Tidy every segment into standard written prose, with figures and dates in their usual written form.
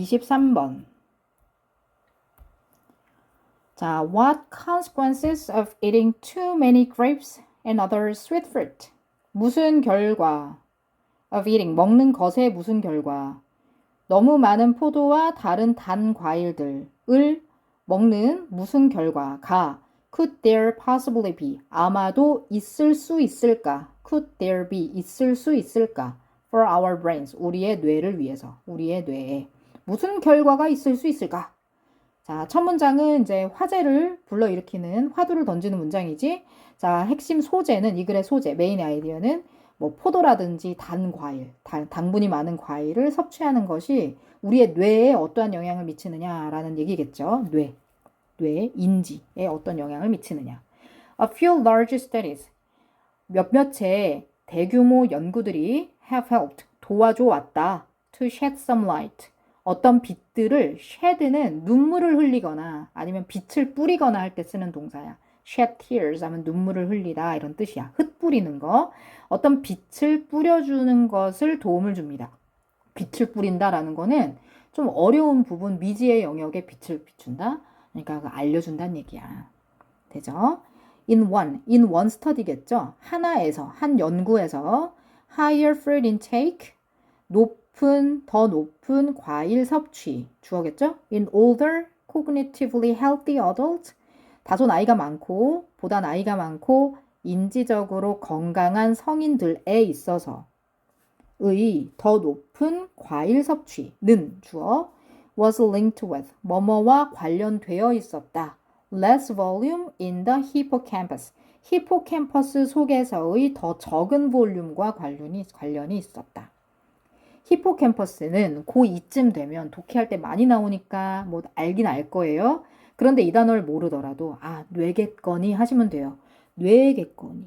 23번. 자, what consequences of eating too many grapes and other sweet fruit? 무슨 결과? of eating, 먹는 것의 무슨 결과? 너무 많은 포도와 다른 단 과일들을 먹는 무슨 결과가 could there possibly be, 아마도 있을 수 있을까? could there be, 있을 수 있을까? for our brains, 우리의 뇌를 위해서, 우리의 뇌에 무슨 결과가 있을 수 있을까? 자, 첫 문장은 이제 화제를 불러일으키는 화두를 던지는 문장이지. 자, 핵심 소재는 이 글의 소재, 메인 아이디어는 뭐 포도라든지 단 과일, 당분이 많은 과일을 섭취하는 것이 우리의 뇌에 어떠한 영향을 미치느냐라는 얘기겠죠. 뇌, 인지에 어떤 영향을 미치느냐. A few large studies, 몇몇의 대규모 연구들이 have helped, 도와줘 왔다. to shed some light, 어떤 빛들을 shed는 눈물을 흘리거나 아니면 빛을 뿌리거나 할 때 쓰는 동사야. shed tears 하면 눈물을 흘리다 이런 뜻이야. 흩뿌리는 거. 어떤 빛을 뿌려주는 것을 도움을 줍니다. 빛을 뿌린다라는 거는 좀 어려운 부분, 미지의 영역에 빛을 비춘다. 그러니까 알려준다는 얘기야. 되죠? in one study겠죠? 하나에서, 한 연구에서 higher fruit intake, 더 높은 과일 섭취, 주어겠죠? in older, cognitively healthy adults, 다소 나이가 많고, 보다 나이가 많고, 인지적으로 건강한 성인들에 있어서 의 더 높은 과일 섭취는 주어 was linked with, 뭐뭐와 관련되어 있었다. less volume in the hippocampus, 히포캠퍼스 속에서의 더 적은 볼륨과 관련이 있었다. 히포캠퍼스는 고2쯤 되면 독해할 때 많이 나오니까 뭐 알긴 알 거예요. 그런데 이 단어를 모르더라도 뇌겠거니 하시면 돼요. 뇌겠거니.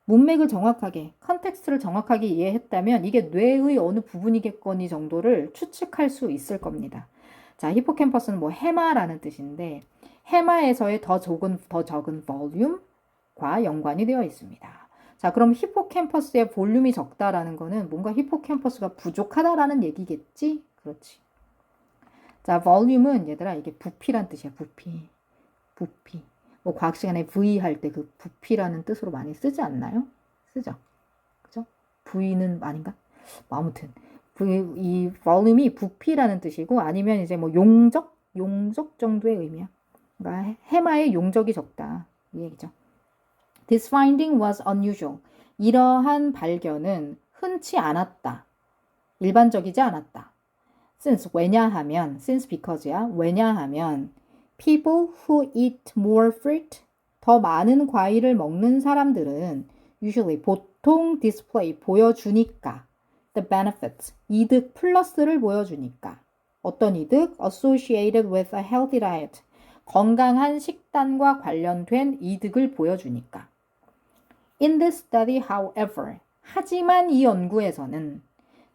문맥을 정확하게, 컨텍스트를 정확하게 이해했다면 이게 뇌의 어느 부분이겠거니 정도를 추측할 수 있을 겁니다. 자, 히포캠퍼스는 뭐 해마라는 뜻인데 해마에서의 더 적은 볼륨과 연관이 되어 있습니다. 자, 그럼 히포캠퍼스의 볼륨이 적다라는 거는 뭔가 히포캠퍼스가 부족하다라는 얘기겠지? 그렇지. 자, 볼륨은 얘들아 이게 부피란 뜻이야. 부피. 뭐 과학 시간에 V 할 때 그 부피라는 뜻으로 많이 쓰지 않나요? 쓰죠. 그죠? V는 아닌가? 뭐 아무튼 이 볼륨이 부피라는 뜻이고 아니면 이제 뭐 용적 정도의 의미야. 그러니까 해마의 용적이 적다. 이 얘기죠. This finding was unusual. 이러한 발견은 흔치 않았다. 일반적이지 않았다. Since, 왜냐하면, since because야. 왜냐하면 people who eat more fruit, 더 많은 과일을 먹는 사람들은 usually, 보통 display, 보여주니까 the benefits, 이득 플러스를 보여주니까 어떤 이득? associated with a healthy diet, 건강한 식단과 관련된 이득을 보여주니까. In this study, however, 하지만 이 연구에서는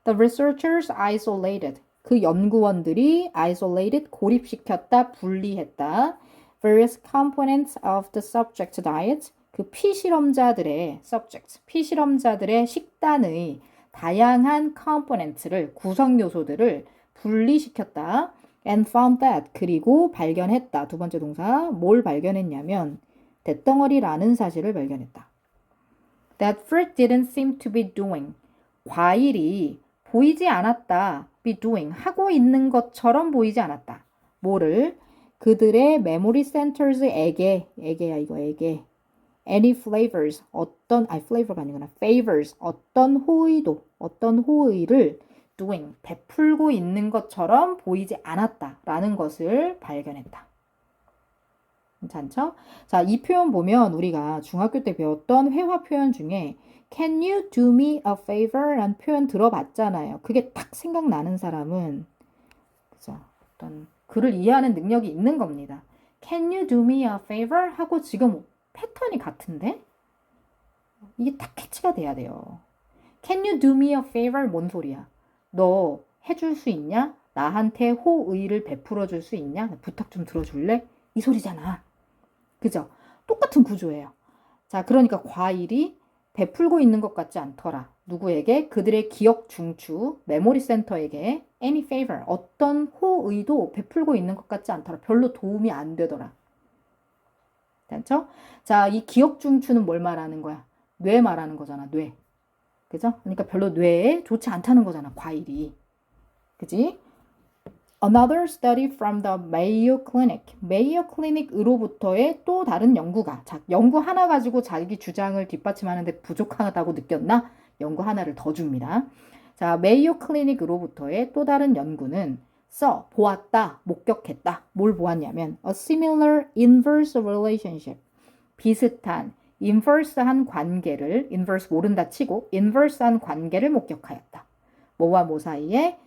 the researchers isolated, 그 연구원들이 isolated, 고립시켰다, 분리했다. various components of the subject diet, 그 피실험자들의 subject, 피실험자들의 식단의 다양한 components를, 구성 요소들을 분리시켰다. and found that, 그리고 발견했다. 두 번째 동사, 뭘 발견했냐면 대덩어리라는 사실을 발견했다. That fruit didn't seem to be doing, 과일이 보이지 않았다. be doing, 하고 있는 것처럼 보이지 않았다. 뭐를? 그들의 memory centers에게야 이거 에게. any flavors, flavor가 아니구나. favors, 어떤 호의를 doing, 베풀고 있는 것처럼 보이지 않았다라는 것을 발견했다. 괜찮죠? 자, 이 표현 보면 우리가 중학교 때 배웠던 회화 표현 중에 Can you do me a favor? 라는 표현 들어봤잖아요. 그게 딱 생각나는 사람은 그죠? 어떤 글을 이해하는 능력이 있는 겁니다. Can you do me a favor? 하고 지금 패턴이 같은데? 이게 딱 캐치가 돼야 돼요. Can you do me a favor? 뭔 소리야? 너 해줄 수 있냐? 나한테 호의를 베풀어 줄 수 있냐? 부탁 좀 들어줄래? 이 소리잖아. 그죠? 똑같은 구조예요. 자, 그러니까 과일이 베풀고 있는 것 같지 않더라. 누구에게? 그들의 기억 중추, 메모리 센터에게 any favor, 어떤 호의도 베풀고 있는 것 같지 않더라. 별로 도움이 안 되더라. 됐죠? 자, 이 기억 중추는 뭘 말하는 거야? 뇌 말하는 거잖아, 뇌. 그죠? 그러니까 별로 뇌에 좋지 않다는 거잖아, 과일이. 그지? Another study from the Mayo Clinic. 메이어 클리닉으로부터의 또 다른 연구가. 자, 연구 하나 가지고 자기 주장을 뒷받침하는데 부족하다고 느꼈나? 연구 하나를 더 줍니다. 자, 메이오 클리닉으로부터의 또 다른 연구는 보았다, 목격했다. 뭘 보았냐면 a similar inverse relationship. 비슷한 inverse한 관계를 inverse 모른다 치고 inverse한 관계를 목격하였다. 뭐와 뭐 사이에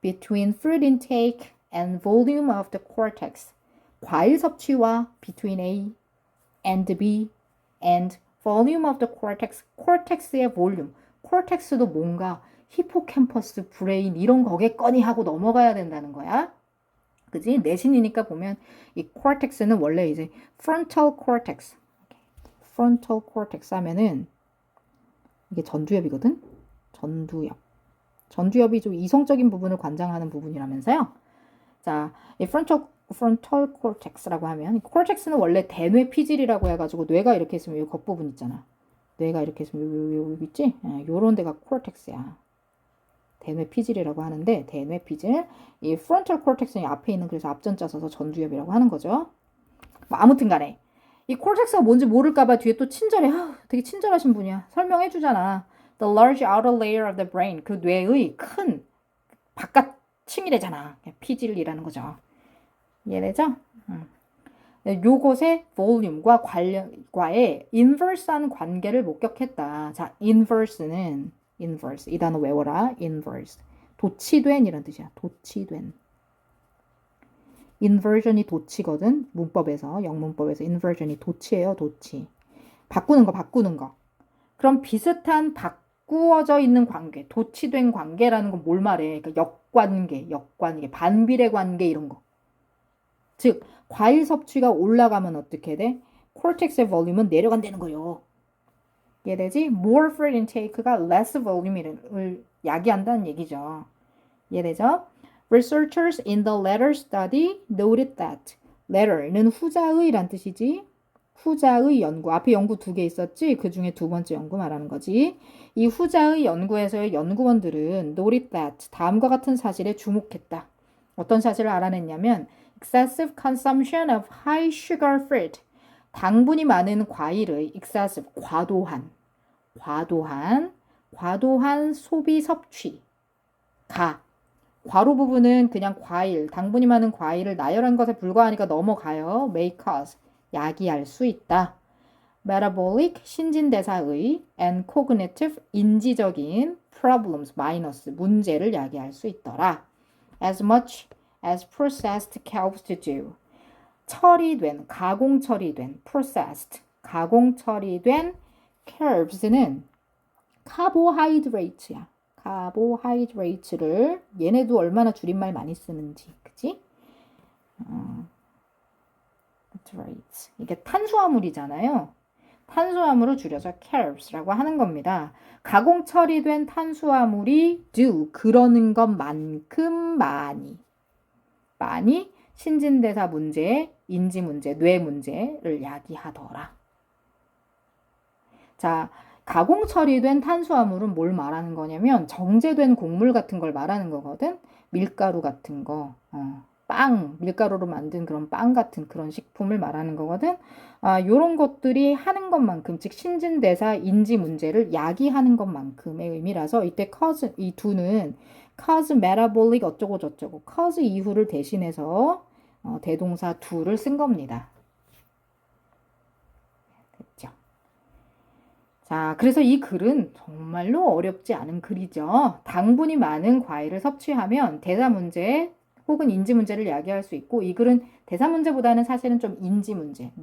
between food intake and volume of the cortex. 과일 섭취와 between A and B and volume of the cortex. cortex의 볼륨. cortex도 뭔가 히포캠퍼스, 브레인 이런 거겠거니 하고 넘어가야 된다는 거야. 그지? 내신이니까 보면 이 cortex는 원래 이제 frontal cortex. frontal cortex 하면은 이게 전두엽이거든? 전두엽. 전두엽이 좀 이성적인 부분을 관장하는 부분이라면서요. 자, 이 frontal cortex라고 하면 cortex는 원래 대뇌 피질이라고 해가지고 뇌가 이렇게 있으면 이 겉부분 있잖아. 뇌가 이렇게 있으면 여기 있지? 요런 데가 cortex야. 대뇌 피질이라고 하는데 대뇌 피질. 이 frontal cortex는 앞에 있는 그래서 앞전자 써서 전두엽이라고 하는 거죠. 뭐 아무튼 간에 이 cortex가 뭔지 모를까봐 뒤에 또 친절해. 되게 친절하신 분이야. 설명해 주잖아. The large outer layer of the brain. 그 뇌의 큰 바깥 층이래잖아. 피질이라는 거죠. 이해되죠? 요것의 볼륨과 관련과의 inverse한 관계를 목격했다. 자, inverse는 inverse. 이 단어 외워라. inverse. 도치된 이란 뜻이야. 도치된. inversion이 도치거든. 문법에서, 영문법에서 inversion이 도치예요. 도치. 바꾸는 거. 그럼 비슷한 바꾸어져 있는 관계, 도치된 관계라는 건 뭘 말해? 그러니까 역관계, 반비례 관계 이런 거. 즉, 과일 섭취가 올라가면 어떻게 돼? cortex의 볼륨은 내려간다는 거예요. 이해되지? more fruit intake가 less volume을 야기한다는 얘기죠. 이해되죠? Researchers in the latter study noted that letter는 후자의란 뜻이지. 후자의 연구. 앞에 연구 2개 있었지? 그 중에 두 번째 연구 말하는 거지. 이 후자의 연구에서의 연구원들은 noted that 다음과 같은 사실에 주목했다. 어떤 사실을 알아냈냐면 excessive consumption of high sugar fruit. 당분이 많은 과일의 excessive, 과도한 소비 섭취가 괄호 부분은 그냥 과일, 당분이 많은 과일을 나열한 것에 불과하니까 넘어가요. may cause, 야기할 수 있다. metabolic, 신진대사의 and cognitive, 인지적인 problems, 마이너스, 문제를 야기할 수 있더라. as much as processed helps to do. 가공 처리된, processed, 가공 처리된 carbs는 carbohydrate야. carbohydrate를 얘네도 얼마나 줄임말 많이 쓰는지, 그치? 이게 탄수화물이잖아요. 탄수화물을 줄여서 carbs라고 하는 겁니다. 가공 처리된 탄수화물이 do 그러는 것만큼 많이 신진대사 문제, 인지 문제, 뇌 문제를 야기하더라. 자, 가공 처리된 탄수화물은 뭘 말하는 거냐면 정제된 곡물 같은 걸 말하는 거거든. 밀가루 같은 거, 빵, 밀가루로 만든 그런 빵 같은 그런 식품을 말하는 거거든. 요런 것들이 하는 것만큼, 즉 신진대사 인지 문제를 야기하는 것만큼의 의미라서 이때 cause, 이 두는 cause metabolic 어쩌고 저쩌고 cause 이후를 대신해서 대동사 do를 쓴 겁니다. 됐죠? 자, 그래서 이 글은 정말로 어렵지 않은 글이죠. 당분이 많은 과일을 섭취하면 대사 문제 혹은 인지 문제를 야기할 수 있고, 이 글은 대사 문제보다는 사실은 좀 인지 문제,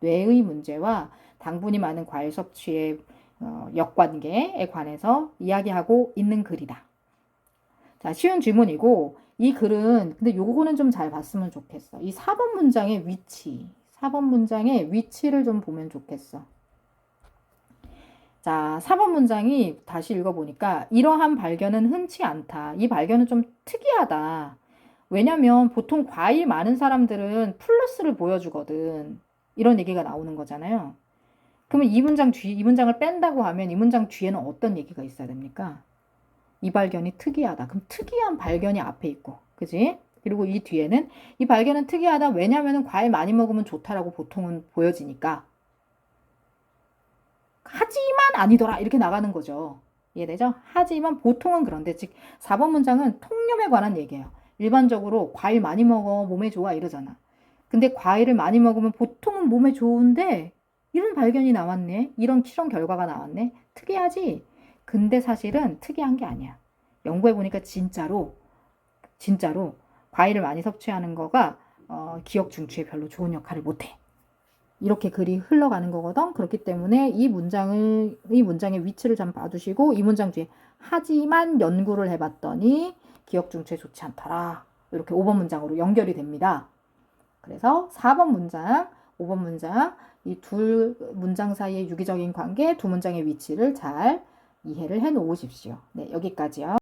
뇌의 문제와 당분이 많은 과일 섭취의 역관계에 관해서 이야기하고 있는 글이다. 자, 쉬운 질문이고, 이 글은 근데 요거는 좀 잘 봤으면 좋겠어. 이 4번 문장의 위치, 4번 문장의 위치를 좀 보면 좋겠어. 자, 4번 문장이 다시 읽어보니까 이러한 발견은 흔치 않다. 이 발견은 좀 특이하다. 왜냐면 보통 과일 많은 사람들은 플러스를 보여주거든. 이런 얘기가 나오는 거잖아요. 그러면 이 문장을 뺀다고 하면 이 문장 뒤에는 어떤 얘기가 있어야 됩니까? 이 발견이 특이하다. 그럼 특이한 발견이 앞에 있고, 그지? 그리고 이 뒤에는 이 발견은 특이하다. 왜냐면은 과일 많이 먹으면 좋다라고 보통은 보여지니까. 하지만 아니더라. 이렇게 나가는 거죠. 이해되죠? 하지만 보통은 그런데, 즉, 4번 문장은 통념에 관한 얘기예요. 일반적으로 과일 많이 먹어, 몸에 좋아, 이러잖아. 근데 과일을 많이 먹으면 보통은 몸에 좋은데, 이런 발견이 나왔네. 이런 실험 결과가 나왔네. 특이하지? 근데 사실은 특이한 게 아니야. 연구해보니까 진짜로 과일을 많이 섭취하는 거가 기억 중추에 별로 좋은 역할을 못해. 이렇게 글이 흘러가는 거거든. 그렇기 때문에 이 문장의 위치를 좀 봐두시고 이 문장 뒤에 하지만 연구를 해봤더니 기억 중추에 좋지 않더라. 이렇게 5번 문장으로 연결이 됩니다. 그래서 4번 문장, 5번 문장 이 두 문장 사이의 유기적인 관계, 두 문장의 위치를 잘 이해를 해 놓으십시오. 네, 여기까지요.